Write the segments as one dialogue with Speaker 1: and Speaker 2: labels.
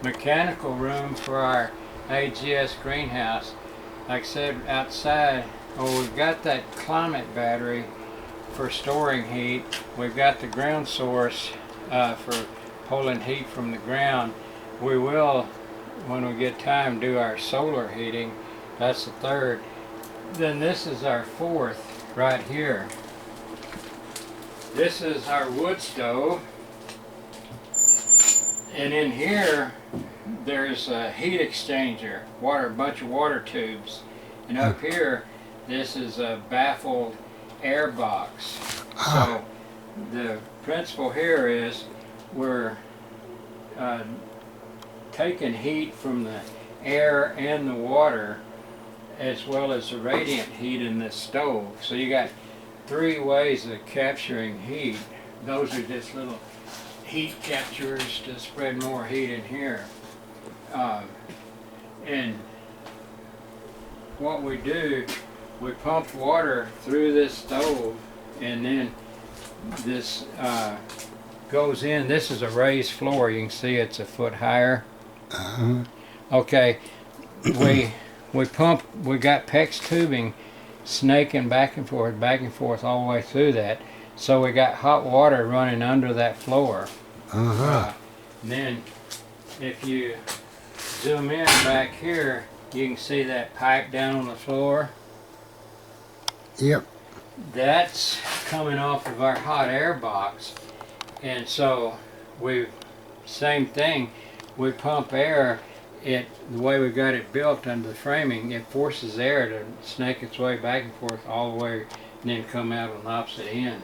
Speaker 1: mechanical room for our AGS greenhouse. Like I said, outside, we've got that climate battery for storing heat. We've got the ground source for pulling heat from the ground. We will, when we get time, do our solar heating. That's the third. Then this is our fourth right here. This is our wood stove. And in here, there's a heat exchanger, a bunch of water tubes. And up here, this is a baffled air box. So the principle here is we're taking heat from the air and the water, as well as the radiant heat in this stove. So you got three ways of capturing heat. Those are just little heat capturers to spread more heat in here. And what we do, we pump water through this stove, and then this goes in. This is a raised floor. You can see it's a foot higher. Okay, we got PEX tubing snaking back and forth all the way through that. So we got hot water running under that floor. Then if you zoom in back here, you can see that pipe down on the floor.
Speaker 2: Yep.
Speaker 1: That's coming off of our hot air box. And so same thing, we pump air. The way we got it built under the framing, it forces air to snake its way back and forth all the way and then come out on the opposite end.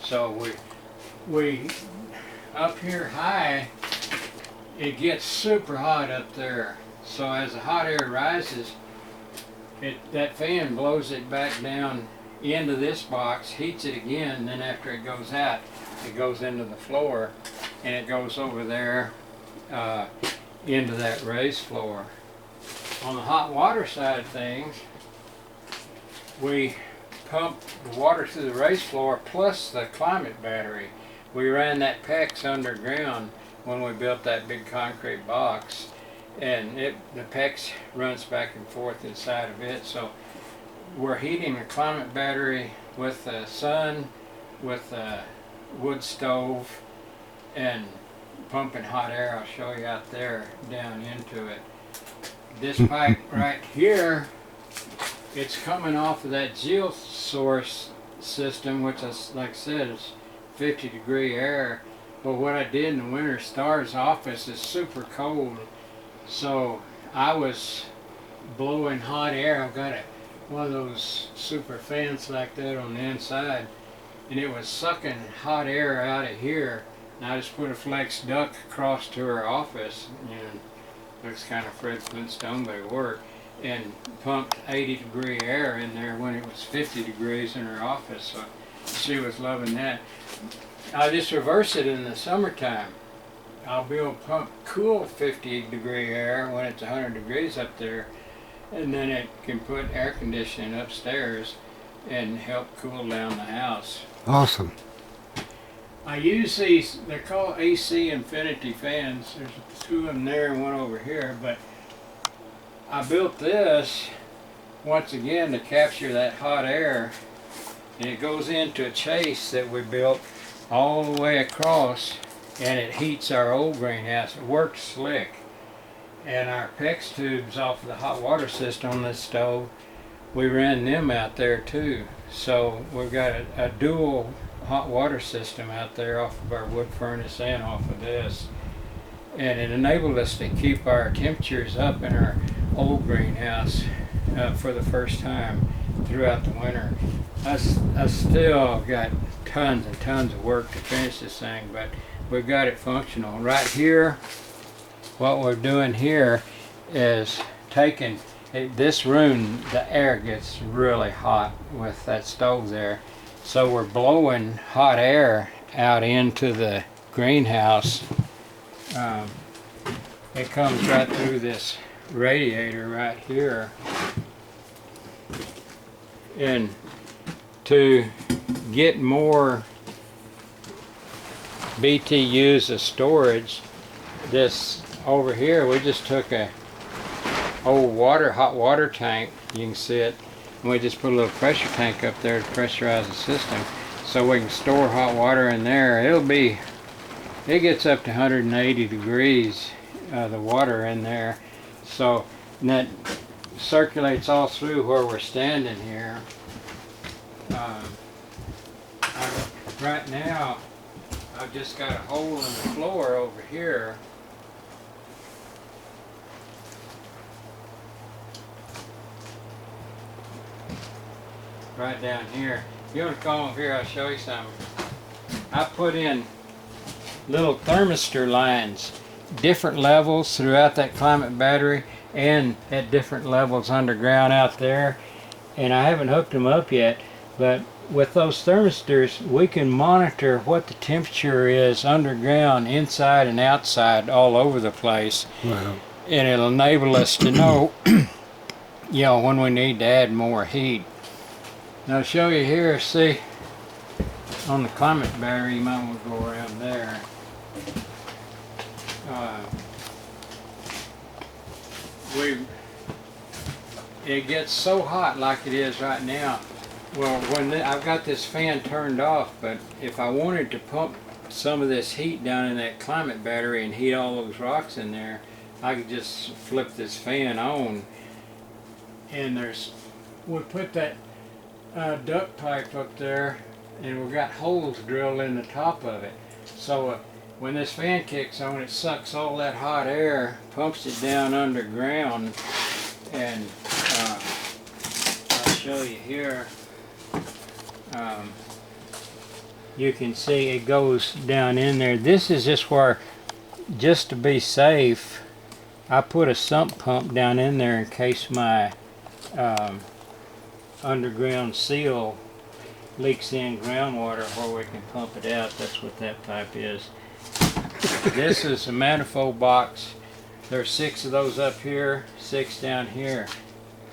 Speaker 1: So we up here high, it gets super hot up there. So as the hot air rises, that fan blows it back down into this box, heats it again, and then after it goes out, it goes into the floor, and it goes over there into that raised floor. On the hot water side of things, we pump the water through the raised floor plus the climate battery. We ran that PEX underground when we built that big concrete box, and the PEX runs back and forth inside of it. So we're heating the climate battery with the sun, with the wood stove, and pumping hot air. I'll show you out there down into it. This pipe right here, it's coming off of that geosource system, which is, like I said, is 50-degree air. But what I did in the winter, Starr's office is super cold, so I was blowing hot air. I've got one of those super fans like that on the inside, and it was sucking hot air out of here. And I just put a flex duct across to her office, and looks kind of Fred Flintstone, but it worked, and pumped 80-degree air in there when it was 50 degrees in her office. So she was loving that. I just reverse it in the summertime. I'll be able to pump cool 50-degree air when it's 100 degrees up there, and then it can put air conditioning upstairs and help cool down the house.
Speaker 2: Awesome.
Speaker 1: I use these, they're called AC Infinity fans. There's two of them there and one over here, but I built this once again to capture that hot air, and it goes into a chase that we built all the way across, and it heats our old greenhouse. It works slick. And our PEX tubes off of the hot water system on this stove, we ran them out there too. So we've got a dual hot water system out there off of our wood furnace and off of this. And it enabled us to keep our temperatures up in our old greenhouse for the first time throughout the winter. I still got tons and tons of work to finish this thing, but we've got it functional. Right here, what we're doing here is taking this room, the air gets really hot with that stove there. So we're blowing hot air out into the greenhouse. It comes right through this radiator right here. And to get more BTUs of storage, this over here we just took a old hot water tank, you can see it, and we just put a little pressure tank up there to pressurize the system so we can store hot water in there. It gets up to 180 degrees, the water in there, so and that circulates all through where we're standing here. Right now I've just got a hole in the floor over here. Right down here. You want to come over here, I'll show you something. I put in little thermistor lines, different levels throughout that climate battery and at different levels underground out there. And I haven't hooked them up yet, but with those thermistors we can monitor what the temperature is underground, inside and outside, all over the place.
Speaker 2: Wow.
Speaker 1: And it'll enable us to know you know, when we need to add more heat. Now I'll show you here, see, on the climate battery, you might want to go around there. It gets so hot like it is right now. Well, I've got this fan turned off, but if I wanted to pump some of this heat down in that climate battery and heat all those rocks in there, I could just flip this fan on. And we put that duct pipe up there, and we've got holes drilled in the top of it. So when this fan kicks on, it sucks all that hot air, pumps it down underground, and I'll show you here. You can see it goes down in there. This is just where, just to be safe, I put a sump pump down in there in case my underground seal leaks in groundwater where we can pump it out. That's what that pipe is. This is a manifold box. There's 6 of those up here, 6 down here.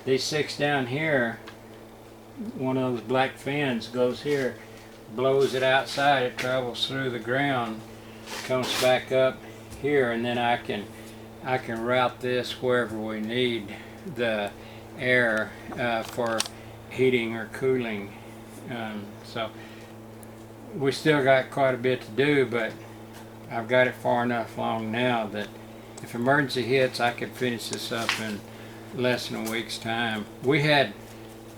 Speaker 1: These 6 down here, one of those black fans goes here, blows it outside, it travels through the ground, comes back up here, and then I can route this wherever we need the air for heating or cooling. So we still got quite a bit to do, but I've got it far enough along now that if emergency hits, I could finish this up in less than a week's time. We had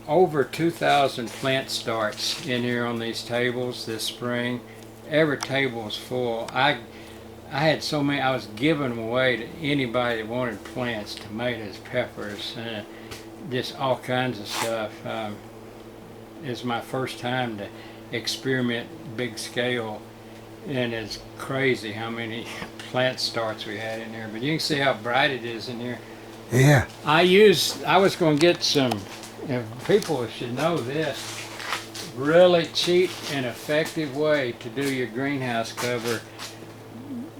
Speaker 1: over 2,000 plant starts in here on these tables this spring. Every table was full. I had so many, I was giving them away to anybody that wanted plants, tomatoes, peppers, just all kinds of stuff. It's my first time to experiment big scale, and it's crazy how many plant starts we had in there. But you can see how bright it is in here.
Speaker 2: Yeah.
Speaker 1: I was going to get some, people should know this, really cheap and effective way to do your greenhouse cover.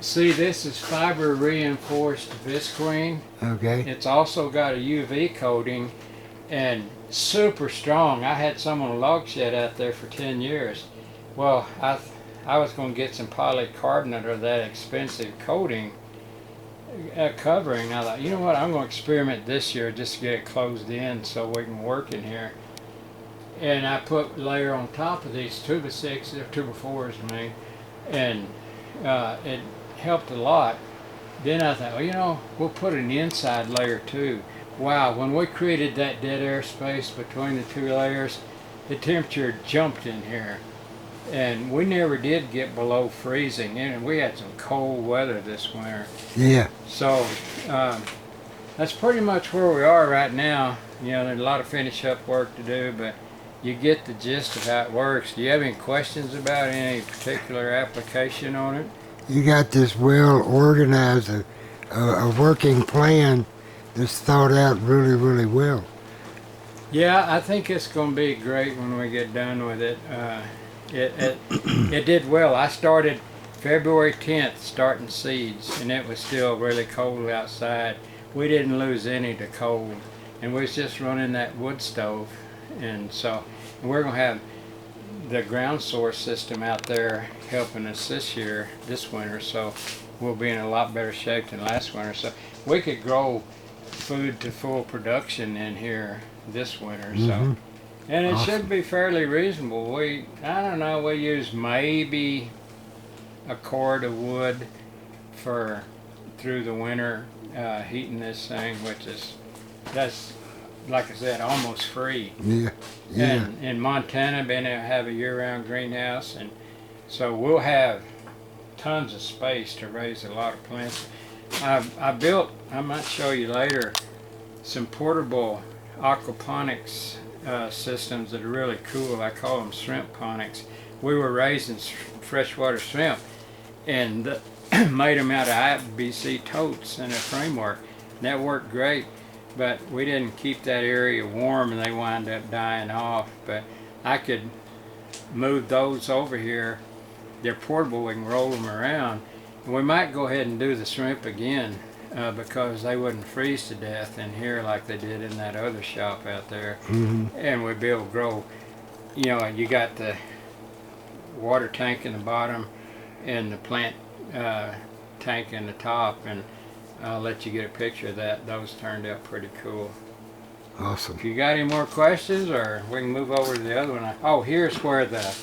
Speaker 1: See, this is fiber reinforced visqueen.
Speaker 2: Okay.
Speaker 1: It's also got a UV coating and super strong. I had some on a log shed out there for 10 years. Well, I was going to get some polycarbonate or that expensive coating covering. I thought, you know what, I'm going to experiment this year just to get it closed in so we can work in here. And I put a layer on top of these 2x6, or 2x4s I mean, and it helped a lot. Then I thought, well, you know, we'll put an inside layer too. Wow, when we created that dead air space between the 2 layers, the temperature jumped in here. And we never did get below freezing, and we had some cold weather this winter.
Speaker 2: Yeah.
Speaker 1: So that's pretty much where we are right now. You know, there's a lot of finish up work to do, but you get the gist of how it works. Do you have any questions about any particular application on it?
Speaker 2: You got this well organized, a working plan that's thought out really, really well.
Speaker 1: Yeah, I think it's going to be great when we get done with it. It did well. I started February 10th starting seeds, and it was still really cold outside. We didn't lose any to cold, and we was just running that wood stove. And so we're going to have the ground source system out there helping us this winter. So we'll be in a lot better shape than last winter. So we could grow food to full production in here this winter. So, and it
Speaker 2: Awesome.
Speaker 1: should be fairly reasonable. I don't know, we use maybe a cord of wood for through the winter heating this thing, that's like I said, almost free.
Speaker 2: Yeah. Yeah.
Speaker 1: And in Montana, being able to have a year-round greenhouse, and so we'll have tons of space to raise a lot of plants. I built, I might show you later, some portable aquaponics systems that are really cool. I call them shrimp ponics. We were raising freshwater shrimp and made them out of IBC totes and a framework. And that worked great, but we didn't keep that area warm and they wound up dying off. But I could move those over here. They're portable, we can roll them around. And we might go ahead and do the shrimp again because they wouldn't freeze to death in here like they did in that other shop out there. And we'd be able to grow, you know, you got the water tank in the bottom and the plant tank in the top, and I'll let you get a picture of that. Those turned out pretty cool.
Speaker 2: Awesome.
Speaker 1: If you got any more questions, or we can move over to the other one. Oh, here's where the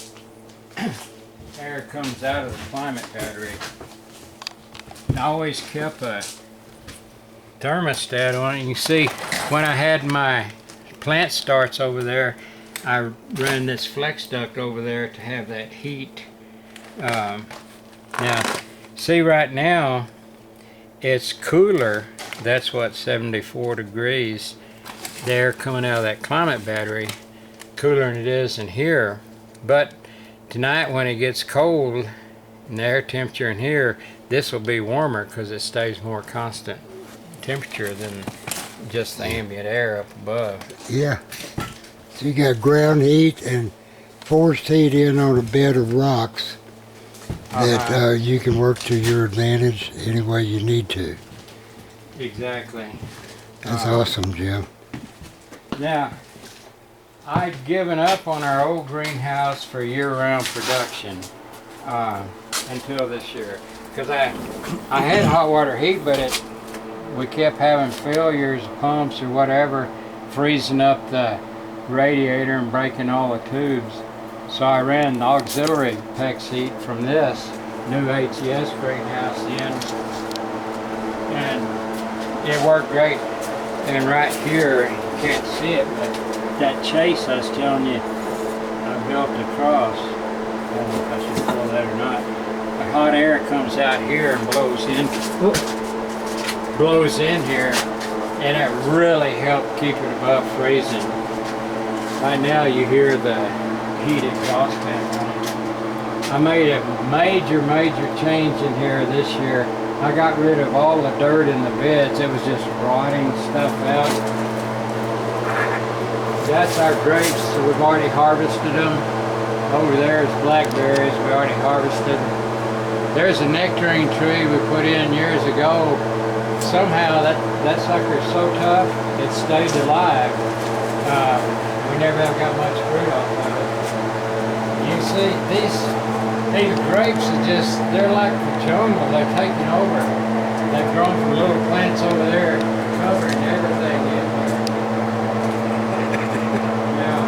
Speaker 1: air comes out of the climate battery. I always kept a thermostat on it. You can see when I had my plant starts over there, I ran this flex duct over there to have that heat. Now, see right now, it's cooler. That's what, 74 degrees. The air coming out of that climate battery, cooler than it is in here. But tonight when it gets cold, and the air temperature in here, this will be warmer because it stays more constant temperature than just the ambient air up above.
Speaker 2: Yeah. So you got ground heat and forced heat in on a bed of rocks that you can work to your advantage any way you need to.
Speaker 1: Exactly.
Speaker 2: That's awesome, Jim.
Speaker 1: Now, I'd given up on our old greenhouse for year-round production until this year, because I had hot water heat, but we kept having failures, pumps or whatever, freezing up the radiator and breaking all the tubes. So I ran the auxiliary PEX heat from this new HES greenhouse in, and it worked great. And right here, you can't see it, but that chase I was telling you I built across, I don't know if I should pull that or not. The hot air comes out here and blows in here, and it really helped keep it above freezing. Right now you hear the heat exhaust fan running. I made a major change in here this year. I got rid of all the dirt in the beds. It was just rotting stuff out. That's our grapes, so we've already harvested them. Over there is blackberries, we already harvested. There's a nectarine tree we put in years ago. Somehow that sucker's so tough, it stayed alive. We never have got much fruit off of it. You see, these grapes are just, they're like the jungle, they're taking over. They've grown from little plants over there, covering everything in here. Now,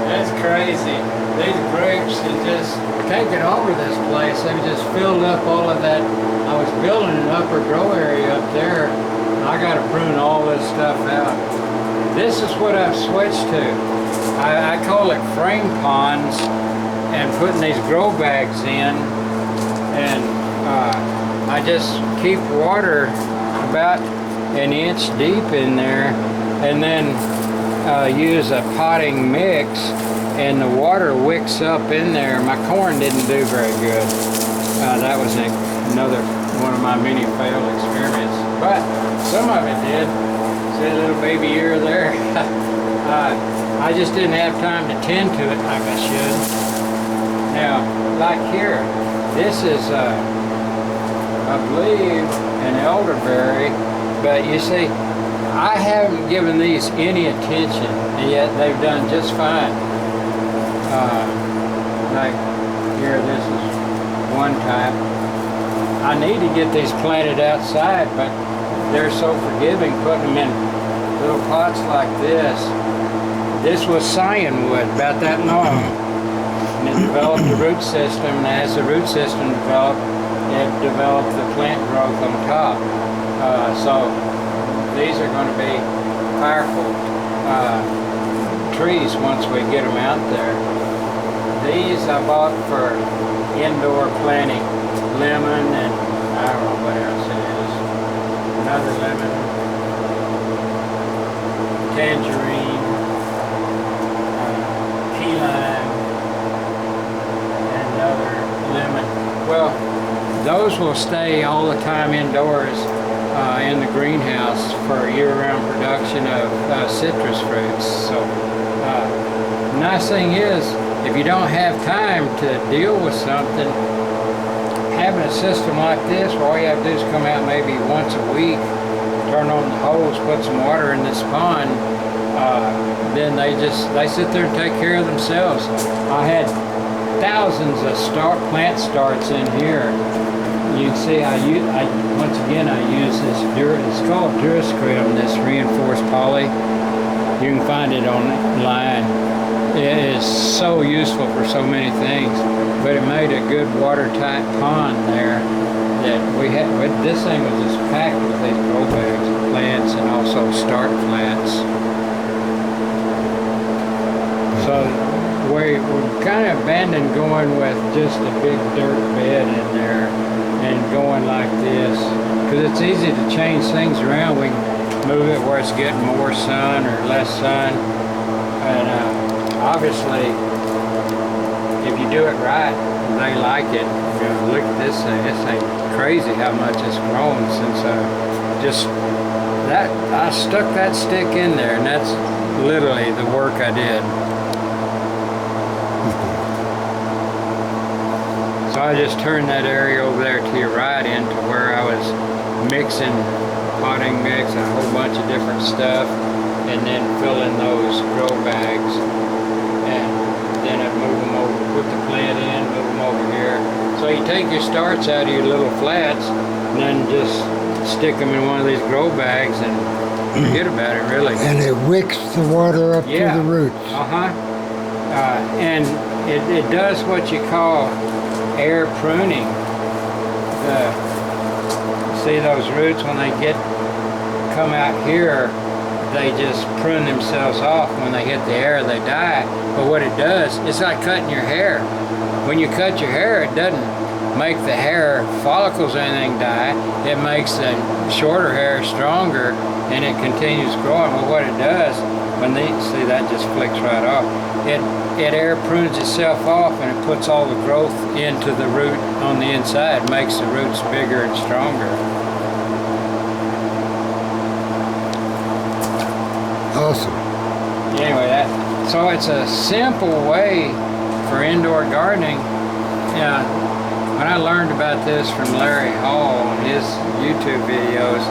Speaker 1: that's crazy. These grapes are just taking over this place. They've just filled up all of that. I was building an upper grow area up there, and I got to prune all this stuff out. This is what I've switched to. I call it frame ponds, and putting these grow bags in, and I just keep water about an inch deep in there, and then use a potting mix, and the water wicks up in there. My corn didn't do very good. That was another one of my many failed experiments, but some of it did. See a little baby ear there? I just didn't have time to tend to it like I should. Now, like here, this is, I believe, and elderberry. But you see, I haven't given these any attention, and yet they've done just fine. Like here, this is one type. I need to get these planted outside, but they're so forgiving, putting them in little pots like this. This was cyanwood, about that long. And it developed the root system, and as the root system developed, it developed the plant growth on top. So these are going to be powerful trees once we get them out there. These I bought for indoor planting. Lemon and I don't know what else it is. Another lemon. Tangerine. Key lime. And another lemon. Well, those will stay all the time indoors in the greenhouse for year-round production of citrus fruits. So, the nice thing is, if you don't have time to deal with something, having a system like this, where all you have to do is come out maybe once a week, turn on the hose, put some water in this pond, then they sit there and take care of themselves. I had thousands of plant starts in here. You can see once again I use this, it's called Durascrim, this reinforced poly. You can find it online. It is so useful for so many things, but it made a good watertight pond there that we had. This thing was just packed with these grow bags of plants and also start plants. So we're kind of abandoned going with just a big dirt bed in there and going like this, because it's easy to change things around. We can move it where it's getting more sun or less sun, and obviously if you do it right, they like it. You know, look at this thing. This ain't crazy how much it's grown since I stuck that stick in there, and that's literally the work I did. So I just turned that area over there to your right into where I was mixing potting mix and a whole bunch of different stuff, and then filling those grow bags, and then I'd move them over, put the plant in, move them over here. So you take your starts out of your little flats, and then just stick them in one of these grow bags and forget about it, really. And
Speaker 2: it wicks the water up to the roots.
Speaker 1: And it does what you call air pruning. See those roots, when they come out here, they just prune themselves off. When they hit the air, they die. But what it does, it's like cutting your hair. When you cut your hair, it doesn't make the hair follicles or anything die. It makes the shorter hair stronger, and it continues growing. But what it does, see, that just flicks right off. It air prunes itself off, and it puts all the growth into the root on the inside, makes the roots bigger and stronger.
Speaker 2: Awesome.
Speaker 1: Anyway, so it's a simple way for indoor gardening. When I learned about this from Larry Hall and his YouTube videos,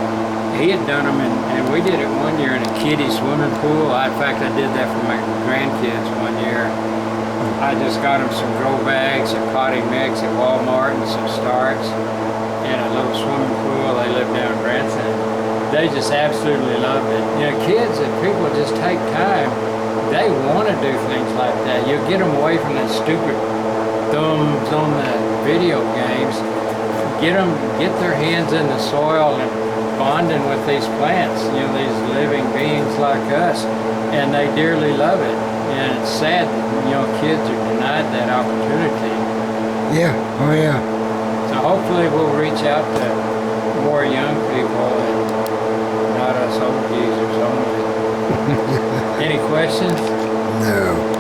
Speaker 1: he had done them, and we did it one year in a kiddie swimming pool. In fact, I did that for my grandkids one year. I just got them some grow bags and potting mix at Walmart and some starts and a little swimming pool. They live down in Branson. They just absolutely loved it. You know, kids, if people just take time, they want to do things like that. You get them away from that stupid thumbs on the video games. Get their hands in the soil and bonding with these plants, you know, these living beings like us, and they dearly love it. And it's sad that, you know, kids are denied that opportunity.
Speaker 2: Yeah, oh yeah.
Speaker 1: So hopefully we'll reach out to more young people and not us old geezers only. Any questions?
Speaker 2: No.